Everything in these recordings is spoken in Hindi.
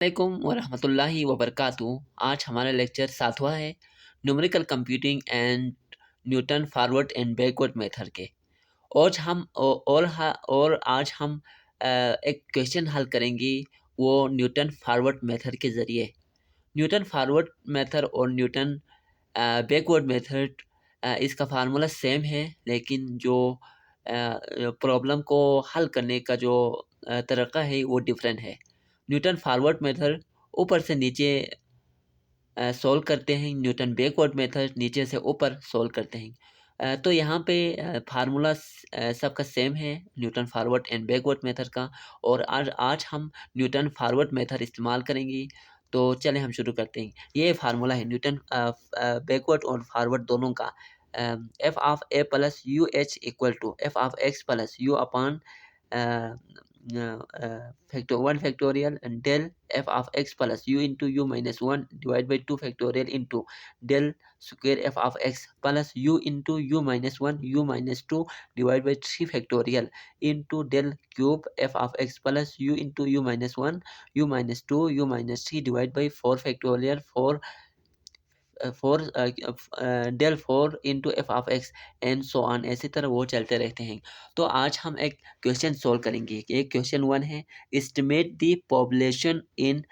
वालेकुम वरहमतुल्लाहि वबरकातुहू। आज हमारा लेक्चर 7वां है numerical computing and Newton forward and backward method के। और आज हम एक क्वेश्चन हल करेंगे वो न्यूटन फॉरवर्ड मेथड के ज़रिए। न्यूटन फॉरवर्ड मेथड और न्यूटन बैकवर्ड मेथड इसका फार्मूला सेम है, लेकिन जो प्रॉब्लम को हल करने का जो तरीक़ा है वो डिफरेंट है। न्यूटन फॉरवर्ड मेथड ऊपर से नीचे सॉल्व करते हैं, न्यूटन बैकवर्ड मेथड नीचे से ऊपर सॉल्व करते हैं। तो यहाँ पे फार्मूला सबका सेम है Newton forward and backward method का, और आज हम न्यूटन फॉरवर्ड मेथड इस्तेमाल करेंगे। तो चलें हम शुरू करते हैं। ये फार्मूला है न्यूटन बैकवर्ड और फॉरवर्ड दोनों का। F of A plus U H equal to F of X plus U upon one factorial del F of X plus U into U minus one divide by 2 factorial into del square F of X plus U into U minus one U minus two divide by 3 factorial into del cube F of X plus U into U minus one U minus two U minus three divide by 4 factorial del 4 into F of X and so on, ऐसी तरह वो चलते रहते हैं। तो आज हम एक क्वेश्चन सोल्व करेंगे। एक क्वेश्चन 1 है, estimate the population in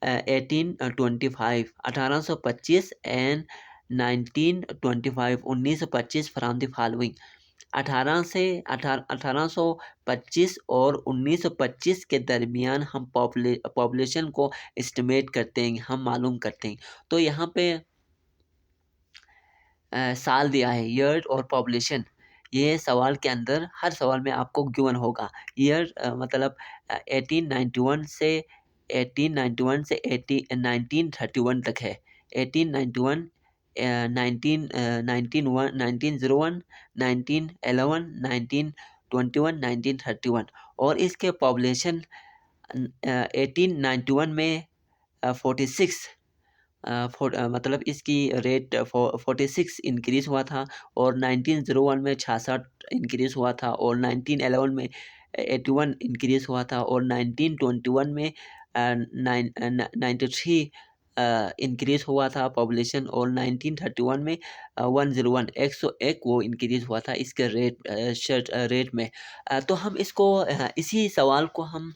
1825 1825 and 1925 1925 from the following. 1825 और 1925 के दरमियान हम पॉपुलेशन को एस्टिमेट करते हैं, हम मालूम करते हैं। तो यहाँ पे साल दिया है, ईयर और पॉपुलेशन। ये सवाल के अंदर हर सवाल में आपको गिवन होगा। ईयर मतलब 1891 से 1931 तक है। 1891 1901 1911 1921 1931। और इसके पॉपुलेशन 1891 में 46 मतलब इसकी रेट 46 इंक्रीज़ हुआ था, और 1901 में 66 इंक्रीज़ हुआ था, और 1911 में 81 इंक्रीज़ हुआ था, और 1921 में 93 इंक्रीज़ हुआ था पॉपुलेशन, और 1931 में 101 101 वो इंक्रीज़ हुआ था इसके रेट में। तो हम इसको इसी सवाल को हम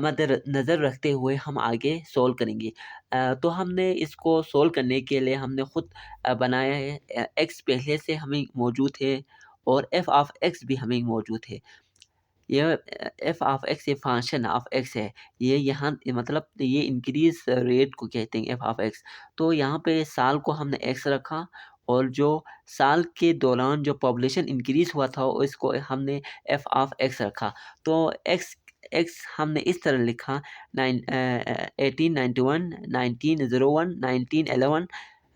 मद्देनज़र रखते हुए हम आगे सोल्व करेंगे। तो हमने इसको सोल्व करने के लिए हमने ख़ुद बनाया है। एक्स पहले से हमें मौजूद है और एफ ऑफ एक्स भी हमें मौजूद है। ये एफ ऑफ एक्स ये फंक्शन ऑफ एक्स है। ये यहाँ मतलब ये इंक्रीज़ रेट को कहते हैं एफ ऑफ एक्स। तो यहाँ पे साल को हमने एक्स रखा, और जो साल के दौरान जो पॉपुलेशन इंक्रीज़ हुआ था इसको हमने एफ ऑफ एक्स रखा। तो एक्स हमने इस तरह लिखा 1891 1901 1911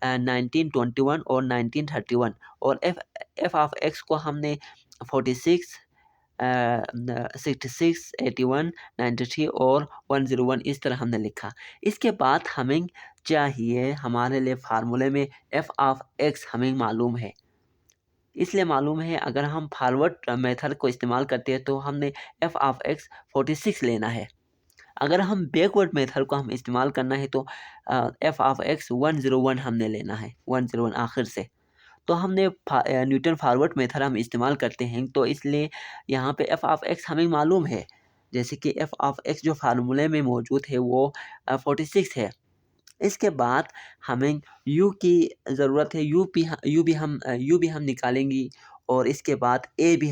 1921 और 1931। और एफ ऑफ एक्स को हमने 46 66 81 93 और 101 इस तरह हमने लिखा। इसके बाद हमें चाहिए, हमारे लिए फार्मूले में एफ ऑफ एक्स हमें मालूम है। इसलिए मालूम है अगर हम फॉरवर्ड मेथड को इस्तेमाल करते हैं तो हमने एफ ऑफ एक्स 46 लेना है। अगर हम बैकवर्ड मेथड को हम इस्तेमाल करना है तो एफ ऑफ एक्स 101 हमने लेना है, 101 आखिर से। तो हमने न्यूटन फॉरवर्ड मेथड हम इस्तेमाल करते हैं, तो इसलिए यहाँ पे एफ ऑफ एक्स हमें मालूम है। जैसे कि एफ ऑफ एक्स जो फार्मूले में मौजूद है वो 46 है। इसके बाद हमें यू की ज़रूरत है, यू भी हम निकालेंगे, और इसके बाद ए भी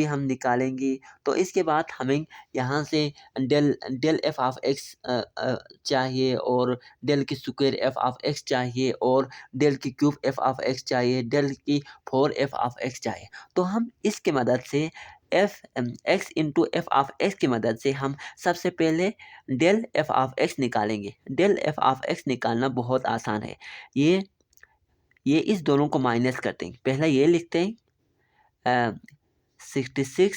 हम निकालेंगे। तो इसके बाद हमें यहाँ से डेल एफ ऑफ एक्स चाहिए, और डेल की स्क्वायर एफ ऑफ एक्स चाहिए, और डेल की क्यूब एफ ऑफ एक्स चाहिए, डेल की 4 एफ ऑफ एक्स चाहिए। तो हम इसके मदद से F x into F of x की मदद से हम सबसे पहले डेल एफ ऑफ एक्स निकालेंगे। डेल एफ ऑफ एक्स निकालना बहुत आसान है। ये इस दोनों को माइनस करते हैं। पहला ये लिखते हैं 66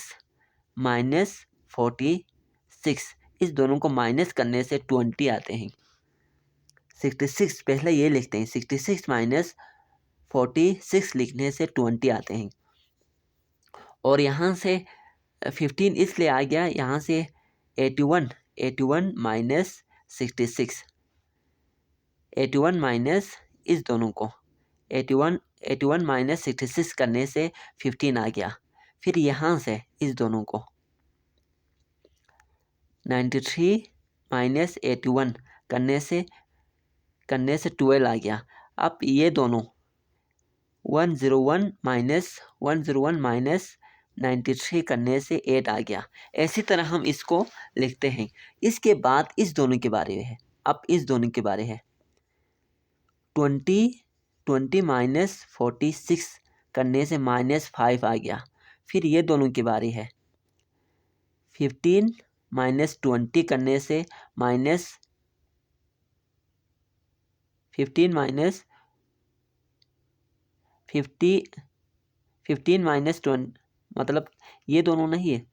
माइनस 46, इस दोनों को माइनस करने से 20 आते हैं। 66 पहले ये लिखते हैं, 66 माइनस 46 लिखने से 20 आते हैं। और यहाँ से 15 इसलिए आ गया, यहाँ से 81 81 माइनस 66, 81 माइनस इस दोनों को 81 माइनस 66 करने से 15 आ गया। फिर यहाँ से इस दोनों को 93 माइनस 81 करने से 12 आ गया। अब ये दोनों 101 माइनस 93 करने से 8 आ गया। ऐसी तरह हम इसको लिखते हैं। इसके बाद इस दोनों के बारे में है। अब इस दोनों के बारे है 20 माइनस 46 करने से -5 आ गया। फिर ये दोनों के बारे है 15 माइनस 20 करने से -15 माइनस 20 मतलब ये दोनों नहीं है।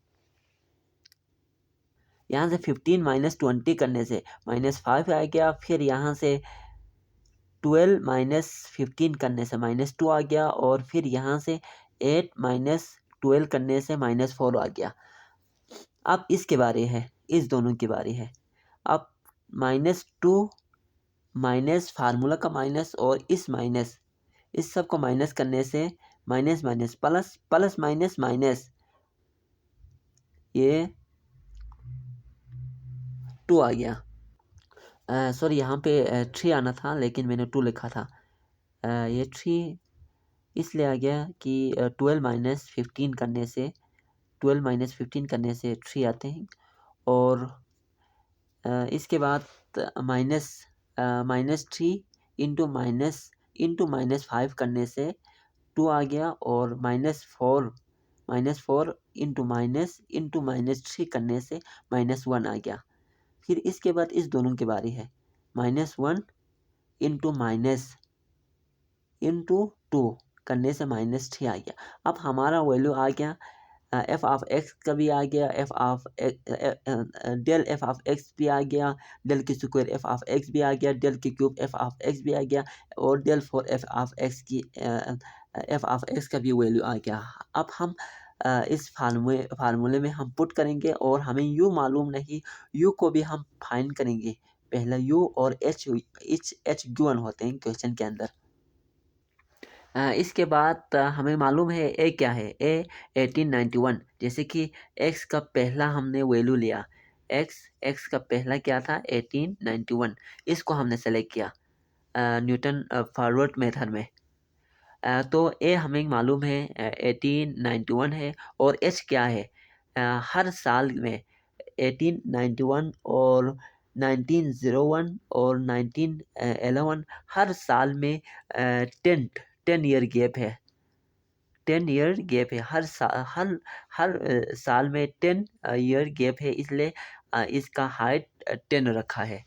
यहाँ से 15 माइनस 20 करने से -5 आ गया। फिर यहाँ से 12 माइनस 15 करने से -2 आ गया। और फिर यहाँ से 8 माइनस 12 करने से -4 आ गया। अब इसके बारे है, इस दोनों के बारे है। अब -2 माइनस फार्मूला का माइनस और इस सब को माइनस करने से minus plus plus minus minus ये 2 आ गया। सॉरी यहाँ पे 3 आना था लेकिन मैंने 2 लिखा था। ये 3 इसलिए आ गया कि 12 माइनस 15 करने से 3 आते हैं। और इसके बाद -3 इंटू माइनस 5 करने से 2 आ गया। और -4 इंटू -3 करने से -1 आ गया। फिर इसके बाद इस दोनों के बारे है -1 इंटू 2 करने से -3 आ गया। अब हमारा वैल्यू आ गया एफ ऑफ एक्स का भी आ गया, डेल एफ ऑफ एक्स भी आ गया, डेल की स्क्वायर एफ ऑफ एक्स भी आ गया, डेल की क्यूब एफ ऑफ एक्स भी आ गया और del for F of X का भी वैल्यू आ गया। अब हम इस फार्मूले में हम पुट करेंगे और हमें यू मालूम नहीं, यू को भी हम फाइंड करेंगे। पहला यू और एच गिवन होते हैं क्वेश्चन के अंदर। इसके बाद हमें मालूम है ए क्या है, ए 1891। जैसे कि एक्स का पहला हमने वैल्यू लिया, एक्स का पहला क्या था 1891, इसको हमने सेलेक्ट किया न्यूटन फॉरवर्ड मेथड में। तो ए हमें मालूम है 1891 है। और एच क्या है, हर साल में 1891 और 1901 और 1911 हर साल में 10 ईयर गैप है। 10 ईयर गैप है हर साल में 10 ईयर गैप है, इसलिए इसका हाइट 10 रखा है।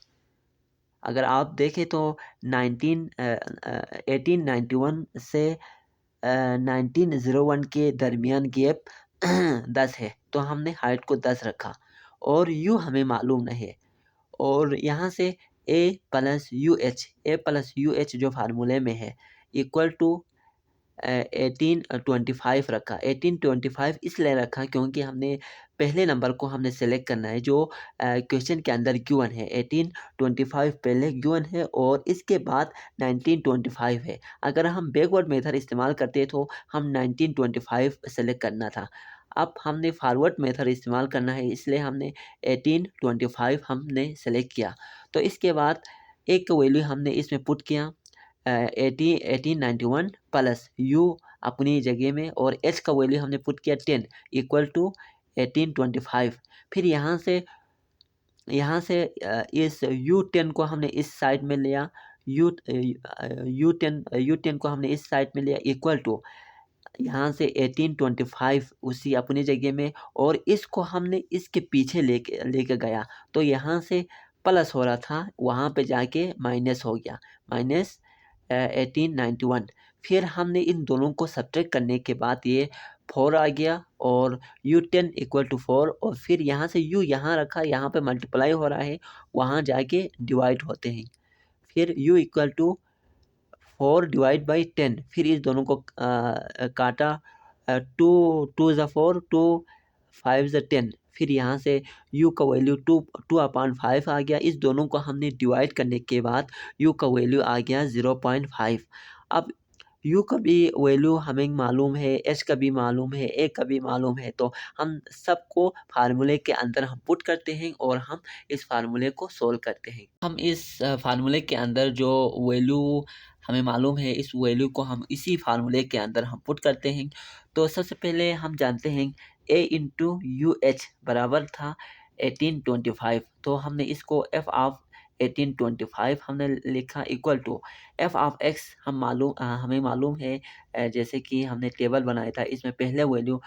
अगर आप देखें तो 1891 से 1901 के दरमियान गैप 10 है, तो हमने हाइट को 10 रखा। और यू हमें मालूम नहीं है। और यहाँ से ए प्लस यू एच जो फार्मूले में है इक्वल टू 1825 रखा। 1825 इसलिए रखा क्योंकि हमने पहले नंबर को हमने सेलेक्ट करना है जो क्वेश्चन के अंदर गिवन है। 1825 पहले गिवन है और इसके बाद 1925 है। अगर हम बैकवर्ड मेथड इस्तेमाल करते तो हम 1925 सेलेक्ट करना था। अब हमने फॉरवर्ड मेथड इस्तेमाल करना है, इसलिए हमने 1825 हमने सेलेक्ट किया। तो इसके बाद एक वैल्यू हमने इसमें पुट किया 1891 प्लस यू अपनी जगह में और एच का वैल्यू हमने पुट किया 10 इक्वल टू 1825। फिर यहाँ से इस U10 को हमने इस साइड में लिया, U10 को हमने इस साइड में लिया इक्वल टू यहाँ से 1825 उसी अपनी जगह में। और इसको हमने इसके पीछे लेके गया तो यहाँ से प्लस हो रहा था, वहाँ पे जाके माइनस हो गया, माइनस 1891। फिर हमने इन दोनों को सब्ट्रैक्ट करने के बाद ये 4 आ गया और U10 इक्वल टू 4। और फिर यहाँ से U यहाँ रखा, यहाँ पे मल्टीप्लाई हो रहा है, वहाँ जाके डिवाइड होते हैं। फिर U equal to 4 divide by 10। फिर इस दोनों को काटा, 2 2 ज़ा 4, 2 5 ज़ 10, फिर यहाँ से u का वैल्यू 2/5 आ गया। इस दोनों को हमने डिवाइड करने के बाद u का वैल्यू आ गया 0.5। अब u का भी वैल्यू हमें मालूम है, h का भी मालूम है, a का भी मालूम है, तो हम सबको फार्मूले के अंदर हम पुट करते हैं और हम इस फार्मूले को सोल्व करते हैं। हम इस फार्मूले के अंदर जो वैल्यू हमें मालूम है, इस वैल्यू को हम इसी फार्मूले के अंदर हम पुट करते हैं। तो सबसे पहले हम जानते हैं a इंटू यू एच बराबर था 1825, तो हमने इसको f ऑफ 1825 हमने लिखा equal to f of x हमें मालूम है, जैसे कि हमने टेबल बनाया था, इसमें पहले वैल्यू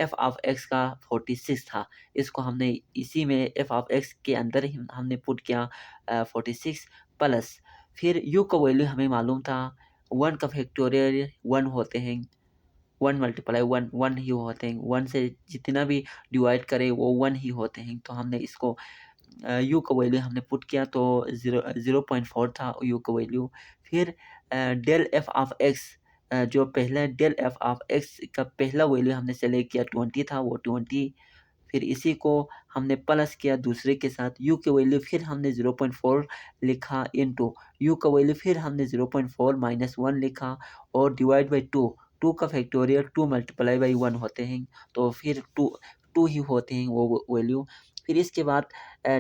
f ऑफ x का 46 था। इसको हमने इसी में f ऑफ x के अंदर ही हमने पुट किया 46 प्लस फिर u का वैल्यू हमें मालूम था 1 का फैक्टोरियल 1 होते हैं, 1 मल्टीप्लाई 1 1 ही होते हैं, 1 से जितना भी डिवाइड करें वो 1 ही होते हैं। तो हमने इसको u का वैल्यू हमने पुट किया तो 0.4 था u का वैल्यू। फिर डेल f ऑफ x, जो पहला डेल f ऑफ x का पहला वैल्यू हमने सेलेक्ट किया 20 था, वो 20। फिर इसी को हमने प्लस किया दूसरे के साथ, u के वैल्यू फिर हमने 0.4 लिखा इनटू u का वैल्यू फिर हमने 0.4 माइनस 1 लिखा और डिवाइड बाई 2 का फैक्टोरियल 2 मल्टीप्लाई बाई 1 होते हैं, तो फिर 2 ही होते हैं वो वैल्यू। फिर इसके बाद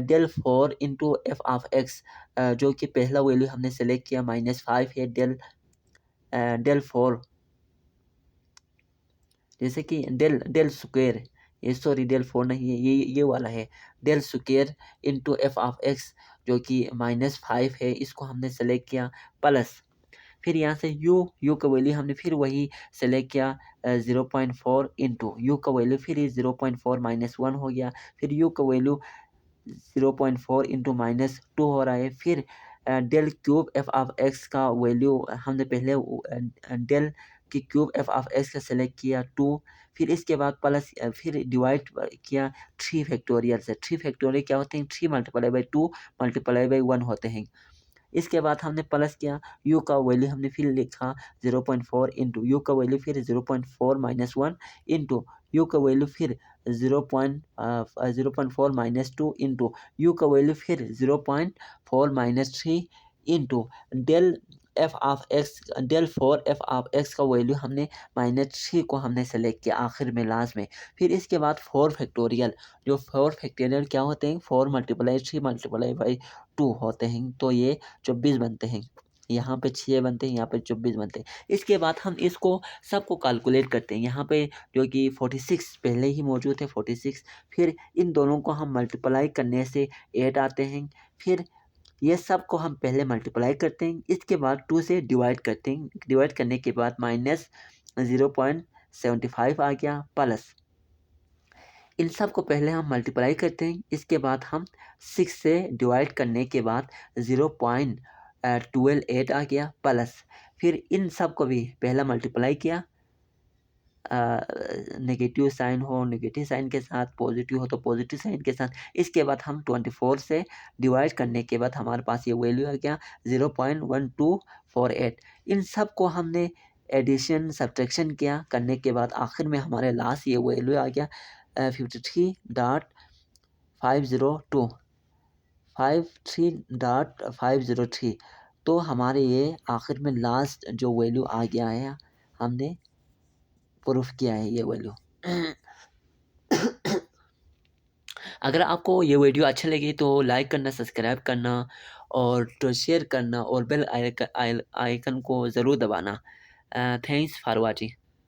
del 4 into F of X, जो कि पहला वैल्यू हमने सेलेक्ट किया -5 है, डेल 4 जैसे कि डेल स्क्वायर, ये सॉरी डेल 4 नहीं है, ये वाला है del square into F of X जो कि -5 है, इसको हमने सेलेक्ट किया प्लस फिर यहाँ से u का वैल्यू हमने फिर वही सेलेक्ट किया 0.4 इंटू यू का वैल्यू फिर 0.4 माइनस 1 हो गया, फिर u का वैल्यू 0.4 इंटू -2 हो रहा है। फिर del cube F of X का वैल्यू हमने पहले डेल की क्यूब एफ ऑफ एक्स का सेलेक्ट किया 2, फिर इसके बाद प्लस फिर डिवाइड किया 3 फैक्टोरियल से। 3 फैक्टोरियल क्या होते हैं, 3 मल्टीप्लाई बाई 2 मल्टीप्लाई बाई 1 होते हैं। इसके बाद हमने प्लस किया u का वैल्यू हमने फिर लिखा 0.4 इंटू यू का वैल्यू फिर 0.4 माइनस 1 इंटू यू का वैल्यू फिर 0.4 माइनस 2 इंटू यू का वैल्यू फिर 0.4 minus 3 into del F of X, del 4 F of X का वैल्यू हमने -3 को हमने सेलेक्ट किया आखिर में लास्ट में। फिर इसके बाद 4 फैक्टोरियल, जो 4 फैक्टोरियल क्या होते हैं, 4 मल्टीप्लाई 3 मल्टीप्लाई बाई 2 होते हैं, तो ये 24 बनते हैं। यहाँ पे 6 बनते हैं, यहाँ पे 24 बनते हैं। इसके बाद हम इसको सबको कैलकुलेट करते हैं। यहाँ पे जो कि 46 पहले ही मौजूद है 46, फिर इन दोनों को हम मल्टीप्लाई करने से 8 आते हैं। फिर ये सब को हम पहले मल्टीप्लाई करते हैं, इसके बाद 2 से डिवाइड करते हैं, डिवाइड करने के बाद -0.75 आ गया प्लस इन सब को पहले हम मल्टीप्लाई करते हैं, इसके बाद हम 6 से डिवाइड करने के बाद 0.128 आ गया प्लस फिर इन सब को भी पहला मल्टीप्लाई किया, नेगेटिव साइन हो नेगेटिव साइन के साथ, पॉजिटिव हो तो पॉजिटिव साइन के साथ। इसके बाद हम 24 से डिवाइड करने के बाद हमारे पास ये वैल्यू आ गया 0.1248। इन सब को हमने एडिशन सब्ट्रैक्शन किया, करने के बाद आखिर में हमारे लास्ट ये वैल्यू आ गया 53.503 53.503। तो हमारे ये आखिर में लास्ट जो वैल्यू आ गया है, हमने प्रूफ किया है ये वैल्यू। अगर आपको ये वीडियो अच्छा लगी तो लाइक करना, सब्सक्राइब करना और तो शेयर करना और बेल आइकन को ज़रूर दबाना। Thanks for watching.